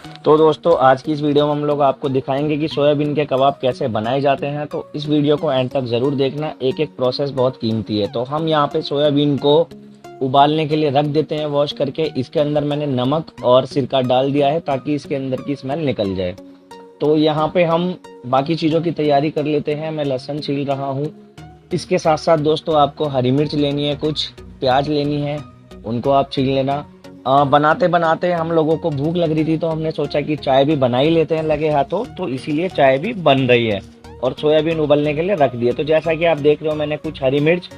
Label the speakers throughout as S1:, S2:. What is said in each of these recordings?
S1: तो दोस्तों आज की इस वीडियो में हम लोग आपको दिखाएंगे कि सोयाबीन के कबाब कैसे बनाए जाते हैं। तो इस वीडियो को एंड तक ज़रूर देखना, एक एक प्रोसेस बहुत कीमती है। तो हम यहाँ पे सोयाबीन को उबालने के लिए रख देते हैं वॉश करके। इसके अंदर मैंने नमक और सिरका डाल दिया है ताकि इसके अंदर की स्मेल निकल जाए। तो यहाँ पे हम बाकी चीज़ों की तैयारी कर लेते हैं। मैं लहसुन छील रहा हूँ। इसके साथ साथ दोस्तों आपको हरी मिर्च लेनी है, कुछ प्याज लेनी है, उनको आप छील लेना। बनाते बनाते हम लोगों को भूख लग रही थी तो हमने सोचा कि चाय भी बना ही लेते हैं लगे हाथों, तो इसीलिए चाय भी बन रही है और सोयाबीन उबलने के लिए रख दिए। तो जैसा कि आप देख रहे हो मैंने कुछ हरी मिर्च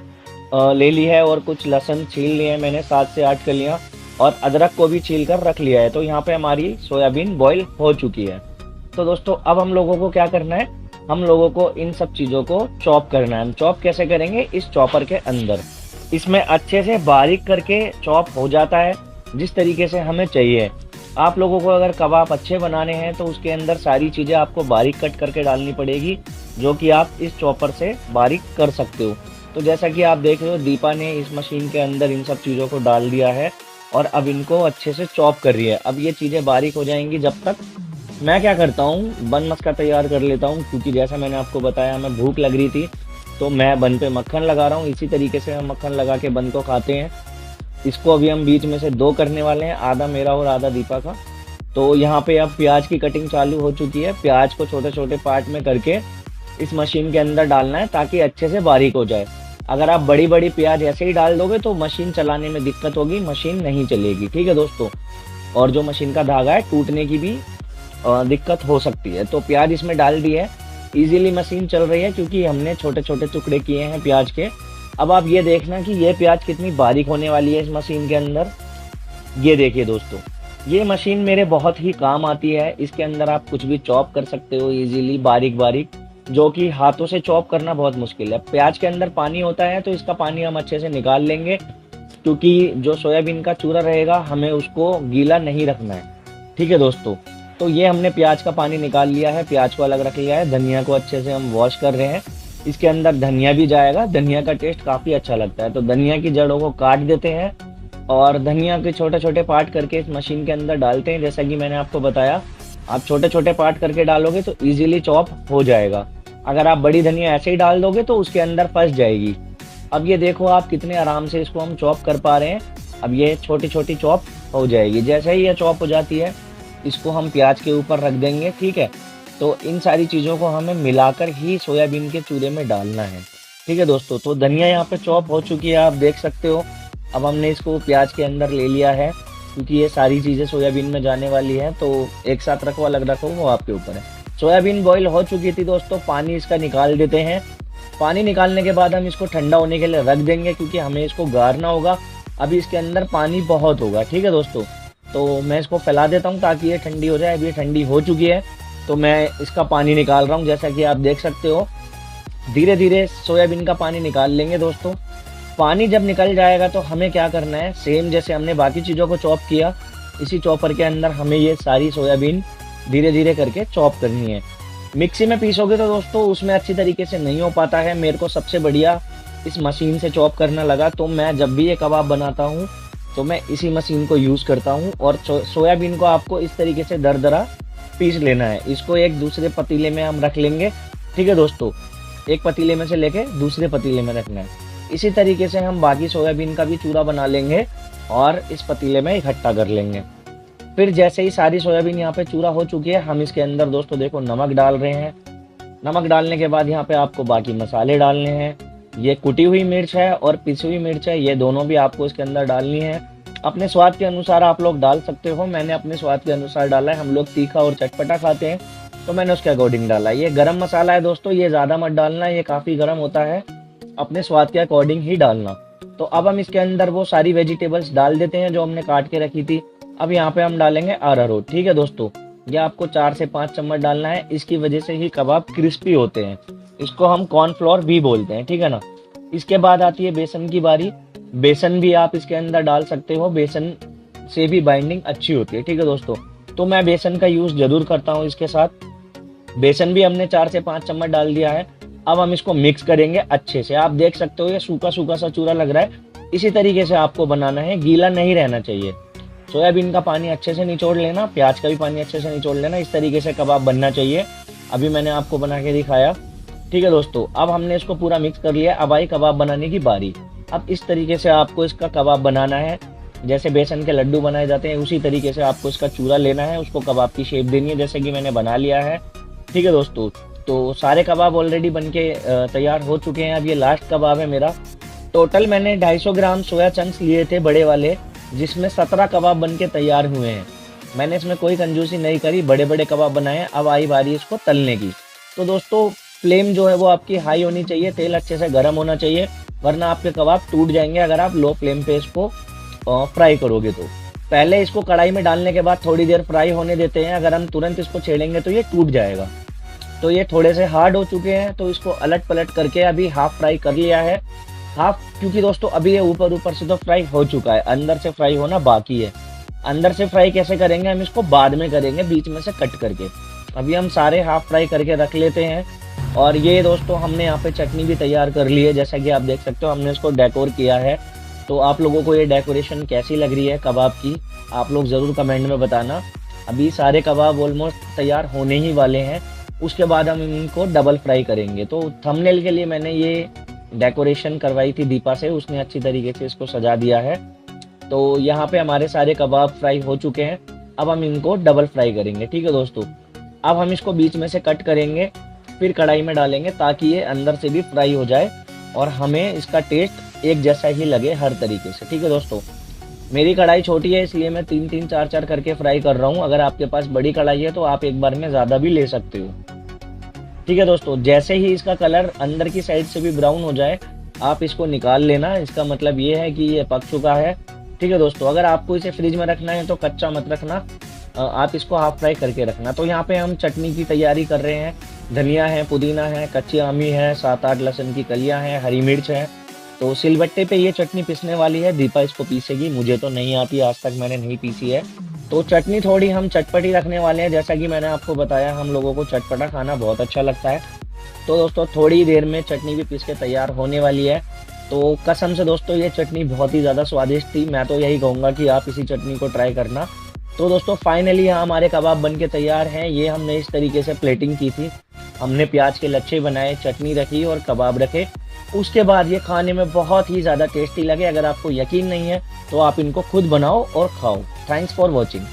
S1: ले ली है और कुछ लहसुन छील लिए हैं मैंने 7 से 8 कलियां, और अदरक को भी छील कर रख लिया है। तो यहाँ पे हमारी सोयाबीन बॉईल हो चुकी है। तो दोस्तों अब हम लोगों को क्या करना है, हम लोगों को इन सब चीज़ों को चॉप करना है। हम चॉप कैसे करेंगे, इस चॉपर के अंदर इसमें अच्छे से बारीक करके चॉप हो जाता है जिस तरीके से हमें चाहिए। आप लोगों को अगर कबाब अच्छे बनाने हैं तो उसके अंदर सारी चीज़ें आपको बारीक कट करके डालनी पड़ेगी, जो कि आप इस चॉपर से बारीक कर सकते हो। तो जैसा कि आप देख रहे हो दीपा ने इस मशीन के अंदर इन सब चीज़ों को डाल दिया है और अब इनको अच्छे से चॉप कर रही है। अब ये चीज़ें बारीक हो जाएंगी। जब तक मैं क्या करता हूँ, बन मस्का तैयार कर लेता हूँ, क्योंकि जैसा मैंने आपको बताया हमें भूख लग रही थी तो मैं बन पे मक्खन लगा रहा हूँ। इसी तरीके से हम मक्खन लगा के बन को खाते हैं। इसको अभी हम बीच में से 2 करने वाले हैं, आधा मेरा और आधा दीपा का। तो यहाँ पे अब प्याज की कटिंग चालू हो चुकी है। प्याज को छोटे छोटे पार्ट में करके इस मशीन के अंदर डालना है ताकि अच्छे से बारीक हो जाए। अगर आप बड़ी बड़ी प्याज ऐसे ही डाल दोगे तो मशीन चलाने में दिक्कत होगी, मशीन नहीं चलेगी। ठीक है दोस्तों, और जो मशीन का धागा है टूटने की भी दिक्कत हो सकती है। तो प्याज इसमें डाल दी है, इजीली मशीन चल रही है क्योंकि हमने छोटे छोटे टुकड़े किए हैं प्याज के। अब आप ये देखना कि ये प्याज कितनी बारीक होने वाली है इस मशीन के अंदर। ये देखिए दोस्तों, ये मशीन मेरे बहुत ही काम आती है। इसके अंदर आप कुछ भी चॉप कर सकते हो इजीली बारीक बारीक, जो कि हाथों से चॉप करना बहुत मुश्किल है। प्याज के अंदर पानी होता है तो इसका पानी हम अच्छे से निकाल लेंगे, क्योंकि जो सोयाबीन का चूरा रहेगा हमें उसको गीला नहीं रखना है। ठीक है दोस्तों, तो ये हमने प्याज का पानी निकाल लिया है, प्याज को अलग रख लिया है। धनिया को अच्छे से हम वॉश कर रहे हैं। इसके अंदर धनिया भी जाएगा, धनिया का टेस्ट काफ़ी अच्छा लगता है। तो धनिया की जड़ों को काट देते हैं और धनिया के छोटे छोटे पार्ट करके इस मशीन के अंदर डालते हैं। जैसा कि मैंने आपको बताया, आप छोटे छोटे पार्ट करके डालोगे तो इजीली चॉप हो जाएगा। अगर आप बड़ी धनिया ऐसे ही डाल दोगे तो उसके अंदर फंस जाएगी। अब ये देखो आप कितने आराम से इसको हम चॉप कर पा रहे हैं। अब ये छोटी छोटी चॉप हो जाएगी। जैसे ही ये चॉप हो जाती है इसको हम प्याज के ऊपर रख देंगे। ठीक है, तो इन सारी चीज़ों को हमें मिलाकर ही सोयाबीन के चूरे में डालना है। ठीक है दोस्तों, तो धनिया यहाँ पे चॉप हो चुकी है, आप देख सकते हो। अब हमने इसको प्याज के अंदर ले लिया है, क्योंकि ये सारी चीज़ें सोयाबीन में जाने वाली हैं। तो एक साथ रखो अलग रखो वो आपके ऊपर है। सोयाबीन बॉईल हो चुकी थी दोस्तों, पानी इसका निकाल देते हैं। पानी निकालने के बाद हम इसको ठंडा होने के लिए रख देंगे, क्योंकि हमें इसको गारना होगा। अभी इसके अंदर पानी बहुत होगा। ठीक है दोस्तों, तो मैं इसको फैला देता हूँ ताकि ये ठंडी हो जाए। अभी ये ठंडी हो चुकी है तो मैं इसका पानी निकाल रहा हूँ। जैसा कि आप देख सकते हो धीरे धीरे सोयाबीन का पानी निकाल लेंगे दोस्तों। पानी जब निकल जाएगा तो हमें क्या करना है, सेम जैसे हमने बाकी चीज़ों को चॉप किया, इसी चॉपर के अंदर हमें ये सारी सोयाबीन धीरे धीरे करके चॉप करनी है। मिक्सी में पीसोगे तो दोस्तों उसमें अच्छी तरीके से नहीं हो पाता है। मेरे को सबसे बढ़िया इस मशीन से चॉप करना लगा, तो मैं जब भी ये कबाब बनाता हूँ तो मैं इसी मशीन को यूज़ करता हूँ। और सोयाबीन को आपको इस तरीके से दरदरा पीस लेना है। इसको एक दूसरे पतीले में हम रख लेंगे। ठीक है दोस्तों, एक पतीले में से लेके दूसरे पतीले में रखना है। इसी तरीके से हम बाकी सोयाबीन का भी चूरा बना लेंगे और इस पतीले में इकट्ठा कर लेंगे। फिर जैसे ही सारी सोयाबीन यहाँ पे चूरा हो चुकी है, हम इसके अंदर दोस्तों देखो नमक डाल रहे हैं। नमक डालने के बाद यहाँ पे आपको बाकी मसाले डालने हैं। ये कुटी हुई मिर्च है और पिसी हुई मिर्च है, ये दोनों भी आपको इसके अंदर डालनी है। अपने स्वाद के अनुसार आप लोग डाल सकते हो। मैंने अपने स्वाद के अनुसार डाला है। हम लोग तीखा और चटपटा खाते हैं तो मैंने उसके अकॉर्डिंग डाला। ये गरम मसाला है दोस्तों, ये ज़्यादा मत डालना, ये काफ़ी गर्म होता है। अपने स्वाद के अकॉर्डिंग ही डालना। तो अब हम इसके अंदर वो सारी वेजिटेबल्स डाल देते हैं जो हमने काट के रखी थी। अब यहाँ पे हम डालेंगे अरारोट। ठीक है दोस्तों, ये आपको 4 से 5 चम्मच डालना है। इसकी वजह से ही कबाब क्रिस्पी होते हैं। इसको हम कॉर्नफ्लोर भी बोलते हैं। ठीक है ना। इसके बाद आती है बेसन की बारी। बेसन भी आप इसके अंदर डाल सकते हो, बेसन से भी बाइंडिंग अच्छी होती है। ठीक है दोस्तों, तो मैं बेसन का यूज़ ज़रूर करता हूँ इसके साथ। बेसन भी हमने 4 से 5 चम्मच डाल दिया है। अब हम इसको मिक्स करेंगे अच्छे से। आप देख सकते हो ये सूखा सूखा सा चूरा लग रहा है, इसी तरीके से आपको बनाना है, गीला नहीं रहना चाहिए। सोयाबीन का पानी अच्छे से निचोड़ लेना, प्याज का भी पानी अच्छे से निचोड़ लेना। इस तरीके से कबाब बनना चाहिए। अभी मैंने आपको बना के दिखाया। ठीक है दोस्तों, अब हमने इसको पूरा मिक्स कर लिया। अब आई कबाब बनाने की बारी। अब इस तरीके से आपको इसका कबाब बनाना है। जैसे बेसन के लड्डू बनाए जाते हैं उसी तरीके से आपको इसका चूरा लेना है, उसको कबाब की शेप देनी है, जैसे कि मैंने बना लिया है। ठीक है दोस्तों, तो सारे कबाब ऑलरेडी बन के तैयार हो चुके हैं। अब ये लास्ट कबाब है मेरा। टोटल मैंने 250 ग्राम सोया चंक्स लिए थे बड़े वाले, जिसमें 17 कबाब बन के तैयार हुए हैं। मैंने इसमें कोई कंजूसी नहीं करी, बड़े बड़े कबाब बनाए। अब आई बारी इसको तलने की। तो दोस्तों फ्लेम जो है वो आपकी हाई होनी चाहिए, तेल अच्छे से गर्म होना चाहिए, वरना आपके कबाब टूट जाएंगे अगर आप लो फ्लेम पे इसको फ्राई करोगे। तो पहले इसको कढ़ाई में डालने के बाद थोड़ी देर फ्राई होने देते हैं। अगर हम तुरंत इसको छेड़ेंगे तो ये टूट जाएगा। तो ये थोड़े से हार्ड हो चुके हैं, तो इसको अलट पलट करके अभी हाफ फ्राई कर लिया है। हाफ क्योंकि दोस्तों अभी ये ऊपर से तो फ्राई हो चुका है, अंदर से फ्राई होना बाकी है। अंदर से फ्राई कैसे करेंगे, हम इसको बाद में करेंगे, बीच में से कट करके। अभी हम सारे हाफ फ्राई करके रख लेते हैं। और ये दोस्तों हमने यहाँ पे चटनी भी तैयार कर ली है, जैसा कि आप देख सकते हो हमने इसको डेकोर किया है। तो आप लोगों को ये डेकोरेशन कैसी लग रही है कबाब की, आप लोग ज़रूर कमेंट में बताना। अभी सारे कबाब ऑलमोस्ट तैयार होने ही वाले हैं, उसके बाद हम इनको डबल फ्राई करेंगे। तो थंबनेल के लिए मैंने ये डेकोरेशन करवाई थी दीपा से, उसने अच्छी तरीके से इसको सजा दिया है। तो यहाँ पे हमारे सारे कबाब फ्राई हो चुके हैं। अब हम इनको डबल फ्राई करेंगे। ठीक है दोस्तों, अब हम इसको बीच में से कट करेंगे, फिर कढ़ाई में डालेंगे ताकि ये अंदर से भी फ्राई हो जाए और हमें इसका टेस्ट एक जैसा ही लगे हर तरीके से। ठीक है दोस्तों, मेरी कढ़ाई छोटी है इसलिए मैं 3-3 4-4 करके फ्राई कर रहा हूँ। अगर आपके पास बड़ी कढ़ाई है तो आप एक बार में ज़्यादा भी ले सकते हो। ठीक है दोस्तों, जैसे ही इसका कलर अंदर की साइड से भी ब्राउन हो जाए आप इसको निकाल लेना। इसका मतलब ये है कि ये पक चुका है। ठीक है दोस्तों, अगर आपको इसे फ्रिज में रखना है तो कच्चा मत रखना, आप इसको हाफ फ्राई करके रखना। तो यहाँ पे हम चटनी की तैयारी कर रहे हैं। धनिया है, पुदीना है, कच्ची आमी है, 7-8 लहसुन की कलियां हैं, हरी मिर्च है। तो सिलबट्टे पे ये चटनी पीसने वाली है, दीपा इसको पीसेगी, मुझे तो नहीं आती, आज तक मैंने नहीं पीसी है। तो चटनी थोड़ी हम चटपटी रखने वाले हैं, जैसा कि मैंने आपको बताया हम लोगों को चटपटा खाना बहुत अच्छा लगता है। तो दोस्तों थोड़ी देर में चटनी भी पीस के तैयार होने वाली है। तो कसम से दोस्तों ये चटनी बहुत ही ज़्यादा स्वादिष्ट थी। मैं तो यही कहूँगा कि आप इसी चटनी को ट्राई करना। तो दोस्तों फाइनली यहाँ हमारे कबाब बन के तैयार हैं। ये हमने इस तरीके से प्लेटिंग की थी, हमने प्याज के लच्छे बनाए, चटनी रखी और कबाब रखे। उसके बाद ये खाने में बहुत ही ज़्यादा टेस्टी लगे। अगर आपको यकीन नहीं है तो आप इनको खुद बनाओ और खाओ। Thanks for watching.